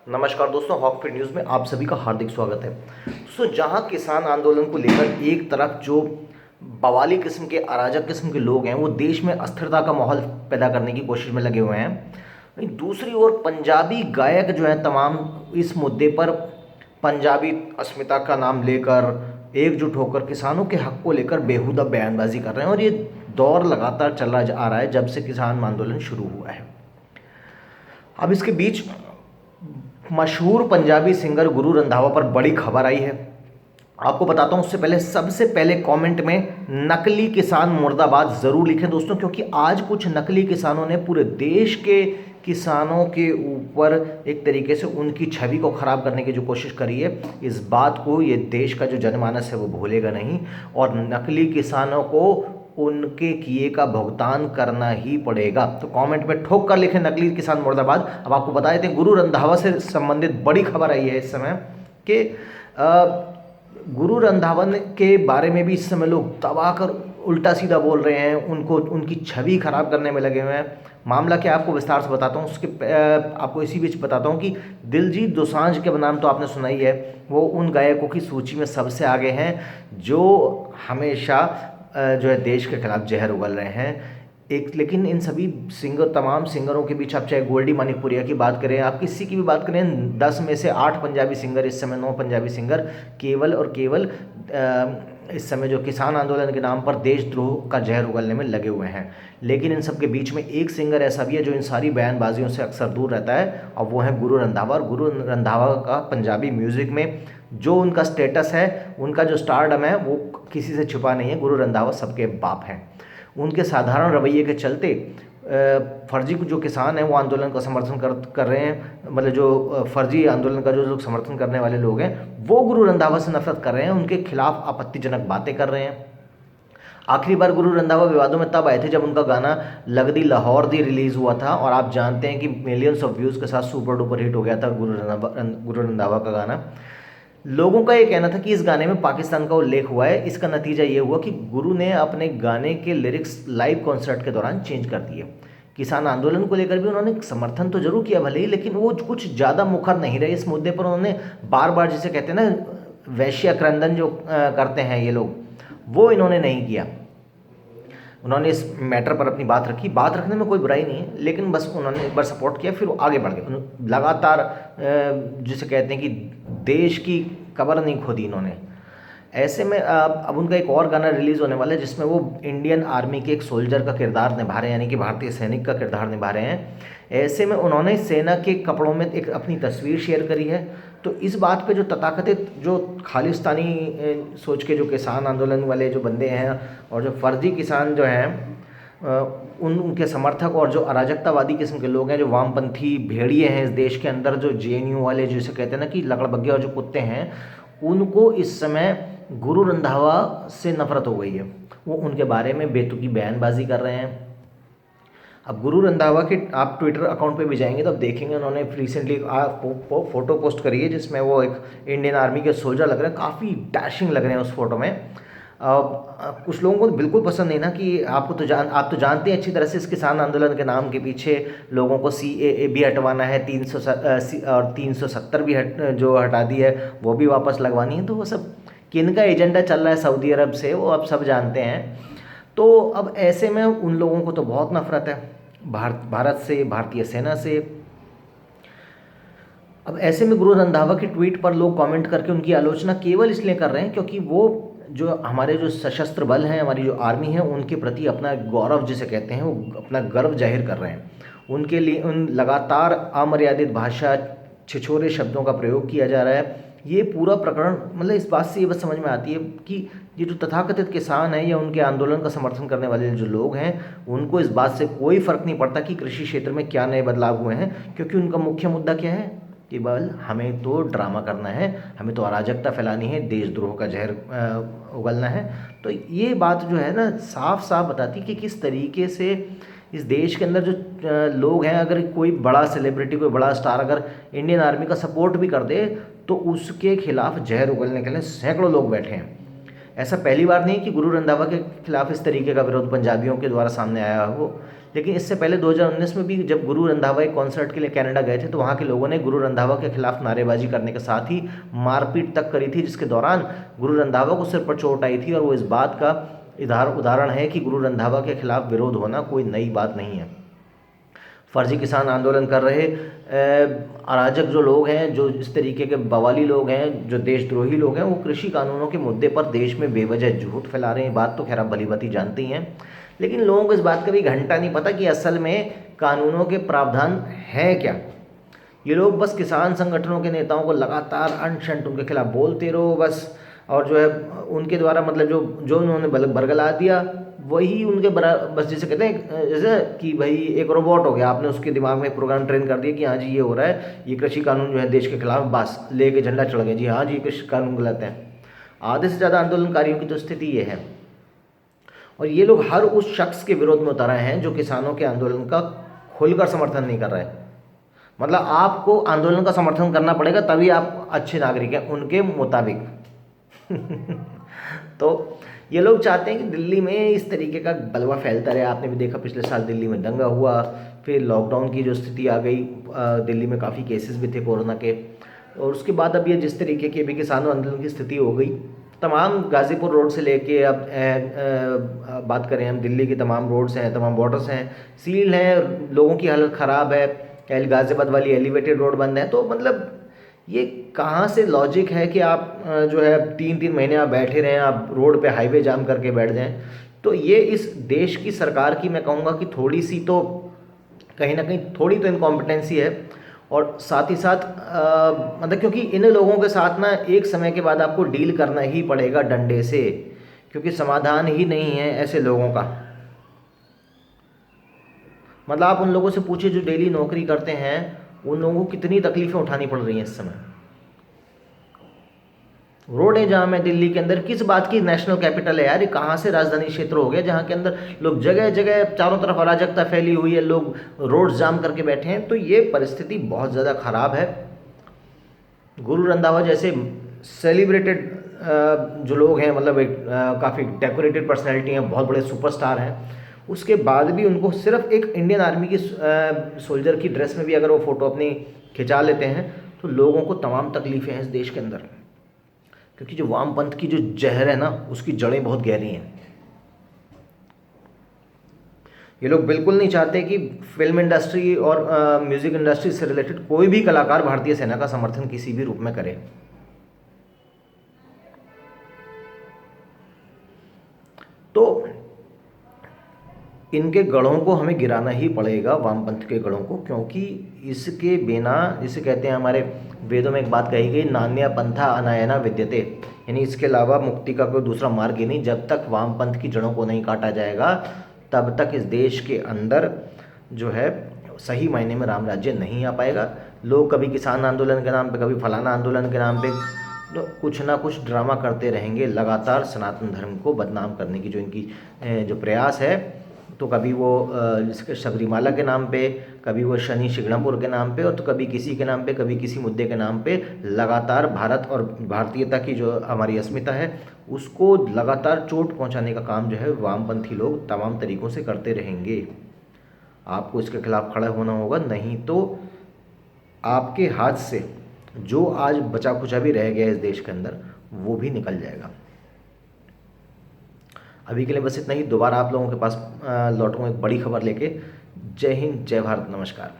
नमस्कार दोस्तों, हॉकफिट न्यूज़ में आप सभी का हार्दिक स्वागत है। दोस्तों, जहां किसान आंदोलन को लेकर एक तरफ जो बवाली किस्म के अराजक किस्म के लोग हैं वो देश में अस्थिरता का माहौल पैदा करने की कोशिश में लगे हुए हैं, वहीं दूसरी ओर पंजाबी गायक जो हैं तमाम इस मुद्दे पर पंजाबी अस्मिता का नाम लेकर एकजुट होकर किसानों के हक को लेकर बेहुदा बयानबाजी कर रहे हैं। और ये दौर लगातार चल रहा आ रहा है जब से किसान आंदोलन शुरू हुआ है। अब इसके बीच मशहूर पंजाबी सिंगर गुरु रंधावा पर बड़ी खबर आई है। आपको बताता हूं, उससे पहले सबसे पहले कमेंट में नकली किसान मुर्दाबाद ज़रूर लिखें दोस्तों, क्योंकि आज कुछ नकली किसानों ने पूरे देश के किसानों के ऊपर एक तरीके से उनकी छवि को ख़राब करने की जो कोशिश करी है, इस बात को ये देश का जो जनमानस है वो भूलेगा नहीं। और नकली किसानों को उनके किए का भुगतान करना ही पड़ेगा। तो कमेंट में ठोक कर लिखें नकली किसान मुर्दाबाद। अब आपको बता देते हैं, गुरु रंधावा से संबंधित बड़ी खबर आई है इस समय कि गुरु रंधावन के बारे में भी इस समय लोग दबा कर उल्टा सीधा बोल रहे हैं, उनको उनकी छवि खराब करने में लगे हुए हैं। मामला क्या, आपको विस्तार से बताता हूँ। उसके आपको इसी बीच बताता हूँ कि दिलजीत दोसांझ के नाम तो आपने सुना ही है। वो उन गायकों की सूची में सबसे आगे हैं जो हमेशा जो है देश के खिलाफ जहर उगल रहे हैं। लेकिन इन सभी तमाम सिंगरों के बीच आप चाहे गोल्डी मानिकपुरिया की बात करें, आप किसी की भी बात करें, 10 में से 8 पंजाबी सिंगर इस समय 9 पंजाबी सिंगर केवल और केवल इस समय जो किसान आंदोलन के नाम पर देशद्रोह का जहर उगलने में लगे हुए हैं। लेकिन इन सब के बीच में एक सिंगर ऐसा भी है जो इन सारी बयानबाजियों से अक्सर दूर रहता है, और वो है गुरु रंधावा। और गुरु रंधावा का पंजाबी म्यूज़िक में जो उनका स्टेटस है, उनका जो स्टारडम है, वो किसी से छुपा नहीं है। गुरु रंधावा सबके बाप हैं। उनके साधारण रवैये के चलते फर्जी जो किसान हैं वो आंदोलन का समर्थन कर रहे हैं। मतलब जो फर्जी आंदोलन का जो लोग समर्थन करने वाले लोग हैं वो गुरु रंधावा से नफरत कर रहे हैं, उनके खिलाफ आपत्तिजनक बातें कर रहे हैं। आखिरी बार गुरु रंधावा विवादों में तब आए थे जब उनका गाना लग दी लाहौर दी रिलीज़ हुआ था, और आप जानते हैं कि मिलियंस ऑफ व्यूज़ के साथ सुपर डुपर हिट हो गया था गुरु रंधावा का गाना। लोगों का ये कहना था कि इस गाने में पाकिस्तान का उल्लेख हुआ है। इसका नतीजा ये हुआ कि गुरु ने अपने गाने के लिरिक्स लाइव कॉन्सर्ट के दौरान चेंज कर दिए। किसान आंदोलन को लेकर भी उन्होंने समर्थन तो जरूर किया भले ही, लेकिन वो कुछ ज़्यादा मुखर नहीं रहे इस मुद्दे पर। उन्होंने बार बार, जिसे कहते हैं ना वैश्य क्रंदन जो करते हैं ये लोग, वो इन्होंने नहीं किया। उन्होंने इस मैटर पर अपनी बात रखी। बात रखने में कोई बुराई नहीं है, लेकिन बस उन्होंने एक बार सपोर्ट किया, फिर वो आगे बढ़ गए। लगातार जिसे कहते हैं कि देश की कब्र नहीं खोदी इन्होंने। ऐसे में अब उनका एक और गाना रिलीज़ होने वाला है जिसमें वो इंडियन आर्मी के एक सोल्जर का किरदार निभा रहे हैं, यानी कि भारतीय सैनिक का किरदार निभा रहे हैं। ऐसे में उन्होंने सेना के कपड़ों में एक अपनी तस्वीर शेयर करी है। तो इस बात पे जो तथाकथित जो खालिस्तानी सोच के जो किसान आंदोलन वाले जो बंदे हैं और जो फर्जी किसान जो हैं, उनके समर्थक और जो अराजकतावादी किस्म के लोग हैं, जो वामपंथी भेड़िए हैं इस देश के अंदर, जो जेएनयू वाले जिसे कहते हैं ना कि लकड़बग्गे और जो कुत्ते हैं, उनको इस समय गुरु रंधावा से नफरत हो गई है। वो उनके बारे में बेतुकी बयानबाजी कर रहे हैं। अब गुरु रंधावा के आप ट्विटर अकाउंट पे भी जाएंगे तो आप देखेंगे उन्होंने रिसेंटली फोटो पोस्ट करी है जिसमें वो एक इंडियन आर्मी के सोल्जर लग रहे हैं, काफ़ी डैशिंग लग रहे हैं उस फोटो में। कुछ लोगों को बिल्कुल पसंद नहीं ना कि आप तो जानते हैं अच्छी तरह से इस किसान आंदोलन के नाम के पीछे लोगों को CAA भी हटवाना है, 370 भी जो हटा दी है वो भी वापस लगवानी है। तो वो सब किन का एजेंडा चल रहा है सऊदी अरब से, वो आप सब जानते हैं। तो अब ऐसे में उन लोगों को तो बहुत नफरत है भारत से, भारतीय सेना से। अब ऐसे में गुरु रंधावा के ट्वीट पर लोग कमेंट करके उनकी आलोचना केवल इसलिए कर रहे हैं क्योंकि वो जो हमारे जो सशस्त्र बल हैं, हमारी जो आर्मी है, उनके प्रति अपना गौरव जिसे कहते हैं, वो अपना गर्व जाहिर कर रहे हैं। उनके लिए उन लगातार अमर्यादित भाषा, छिछोरे शब्दों का प्रयोग किया जा रहा है। ये पूरा प्रकरण मतलब इस बात से ये बस समझ में आती है कि ये जो तथाकथित किसान हैं या उनके आंदोलन का समर्थन करने वाले जो लोग हैं, उनको इस बात से कोई फ़र्क नहीं पड़ता कि कृषि क्षेत्र में क्या नए बदलाव हुए हैं, क्योंकि उनका मुख्य मुद्दा क्या है कि बल हमें तो ड्रामा करना है, हमें तो अराजकता फैलानी है, देशद्रोह का जहर उगलना है। तो ये बात जो है ना साफ साफ बताती है कि किस तरीके से इस देश के अंदर जो लोग हैं, अगर कोई बड़ा सेलिब्रिटी, कोई बड़ा स्टार अगर इंडियन आर्मी का सपोर्ट भी कर दे तो उसके खिलाफ जहर उगलने के लिए सैकड़ों लोग बैठे हैं। ऐसा पहली बार नहीं कि गुरु रंधावा के खिलाफ इस तरीके का विरोध पंजाबियों के द्वारा सामने आया हो, लेकिन इससे पहले 2019 में भी जब गुरु रंधावा एक कॉन्सर्ट के लिए कनाडा गए थे तो वहाँ के लोगों ने गुरु रंधावा के खिलाफ नारेबाजी करने के साथ ही मारपीट तक करी थी, जिसके दौरान गुरु रंधावा को सिर पर चोट आई थी। और वो इस बात का उदाहरण है कि गुरु रंधावा के खिलाफ विरोध होना कोई नई बात नहीं है। फर्जी किसान आंदोलन कर रहे अराजक जो लोग हैं, जो इस तरीके के बवाली लोग हैं, जो देशद्रोही लोग हैं, वो कृषि कानूनों के मुद्दे पर देश में बेवजह झूठ फैला रहे हैं। बात तो खैर आप भली भांति जानती हैं, लेकिन लोगों को इस बात का भी घंटा नहीं पता कि असल में कानूनों के प्रावधान हैं क्या। ये लोग बस किसान संगठनों के नेताओं को लगातार अनशंट उनके खिलाफ बोलते रहो बस, और जो है उनके द्वारा मतलब जो उन्होंने बरगला दिया वही उनके बस, जैसे कहते हैं जैसे कि भाई एक रोबोट हो गया, आपने उसके दिमाग में प्रोग्राम ट्रेन कर दिया कि हाँ जी ये हो रहा है, ये कृषि कानून जो है देश के खिलाफ, बस लेके झंडा चढ़ गए जी हाँ जी कृषि कानून गलत है। आधे से ज़्यादा आंदोलनकारियों की तो स्थिति ये है, और ये लोग हर उस शख्स के विरोध में उतर आए हैं जो किसानों के आंदोलन का खुलकर समर्थन नहीं कर रहा है। मतलब आपको आंदोलन का समर्थन करना पड़ेगा तभी आप अच्छे नागरिक हैं उनके मुताबिक। तो ये लोग चाहते हैं कि दिल्ली में इस तरीके का बलवा फैलता रहे। आपने भी देखा पिछले साल दिल्ली में दंगा हुआ, फिर लॉकडाउन की जो स्थिति आ गई, दिल्ली में काफ़ी केसेस भी थे कोरोना के, और उसके बाद अब ये जिस तरीके की अभी किसानों आंदोलन की स्थिति हो गई, तमाम गाज़ीपुर रोड से लेके अब बात करें हम, दिल्ली के तमाम रोड्स हैं, तमाम बॉर्डर्स हैं, सील हैं, लोगों की हालत ख़राब है, गाज़ियाबाद वाली एलिवेटेड रोड बंद है। तो मतलब ये कहाँ से लॉजिक है कि आप जो है 3-3 महीने आप बैठे रहें, आप रोड पे हाईवे जाम करके बैठ जाएं। तो ये इस देश की सरकार की मैं कहूँगा कि थोड़ी सी तो कहीं ना कहीं थोड़ी तो इनकॉम्पिटेंसी है, और साथ ही साथ मतलब क्योंकि इन लोगों के साथ ना एक समय के बाद आपको डील करना ही पड़ेगा डंडे से, क्योंकि समाधान ही नहीं है ऐसे लोगों का। मतलब आप उन लोगों से पूछिए जो डेली नौकरी करते हैं, उन लोगों को कितनी तकलीफ़ें उठानी पड़ रही हैं इस समय। रोडें जाम है दिल्ली के अंदर, किस बात की नेशनल कैपिटल है यार, ये कहाँ से राजधानी क्षेत्र हो गया जहाँ के अंदर लोग जगह जगह चारों तरफ अराजकता फैली हुई है, लोग रोड जाम करके बैठे हैं। तो ये परिस्थिति बहुत ज़्यादा ख़राब है। गुरु रंधावा जैसे सेलिब्रेटेड जो लोग हैं, मतलब एक काफ़ी डेकोरेटेड पर्सनैलिटी हैं, बहुत बड़े सुपरस्टार हैं, उसके बाद भी उनको सिर्फ एक इंडियन आर्मी की सोल्जर की ड्रेस में भी अगर वो फ़ोटो अपनी खिंचा लेते हैं तो लोगों को तमाम तकलीफ़ें हैं इस देश के अंदर, क्योंकि जो वामपंथ की जो जहर है ना, उसकी जड़ें बहुत गहरी हैं। ये लोग बिल्कुल नहीं चाहते कि फिल्म इंडस्ट्री और म्यूज़िक इंडस्ट्री से रिलेटेड कोई भी कलाकार भारतीय सेना का समर्थन किसी भी रूप में करे। तो इनके गढ़ों को हमें गिराना ही पड़ेगा, वामपंथ के गढ़ों को, क्योंकि इसके बिना, जिसे कहते हैं हमारे वेदों में एक बात कही गई, नान्या पंथा अनायना विद्यते, यानी इसके अलावा मुक्ति का कोई दूसरा मार्ग ही नहीं। जब तक वामपंथ की जड़ों को नहीं काटा जाएगा तब तक इस देश के अंदर जो है सही मायने में राम राज्य नहीं आ पाएगा। लोग कभी किसान आंदोलन के नाम पे, कभी फलाना आंदोलन के नाम पे तो कुछ ना कुछ ड्रामा करते रहेंगे लगातार, सनातन धर्म को बदनाम करने की जो इनकी जो प्रयास है। तो कभी वो जिसके सबरीमाला के नाम पे, कभी वो शनि शिंगणापुर के नाम पे, और तो कभी किसी के नाम पे, कभी किसी मुद्दे के नाम पे लगातार भारत और भारतीयता की जो हमारी अस्मिता है उसको लगातार चोट पहुंचाने का काम जो है वामपंथी लोग तमाम तरीक़ों से करते रहेंगे। आपको इसके खिलाफ खड़ा होना होगा, नहीं तो आपके हाथ से जो आज बचा खुचा भी रह गया इस देश के अंदर वो भी निकल जाएगा। अभी के लिए बस इतना ही। दोबारा आप लोगों के पास लौटूंगा एक बड़ी खबर लेके। जय हिंद, जय भारत, नमस्कार।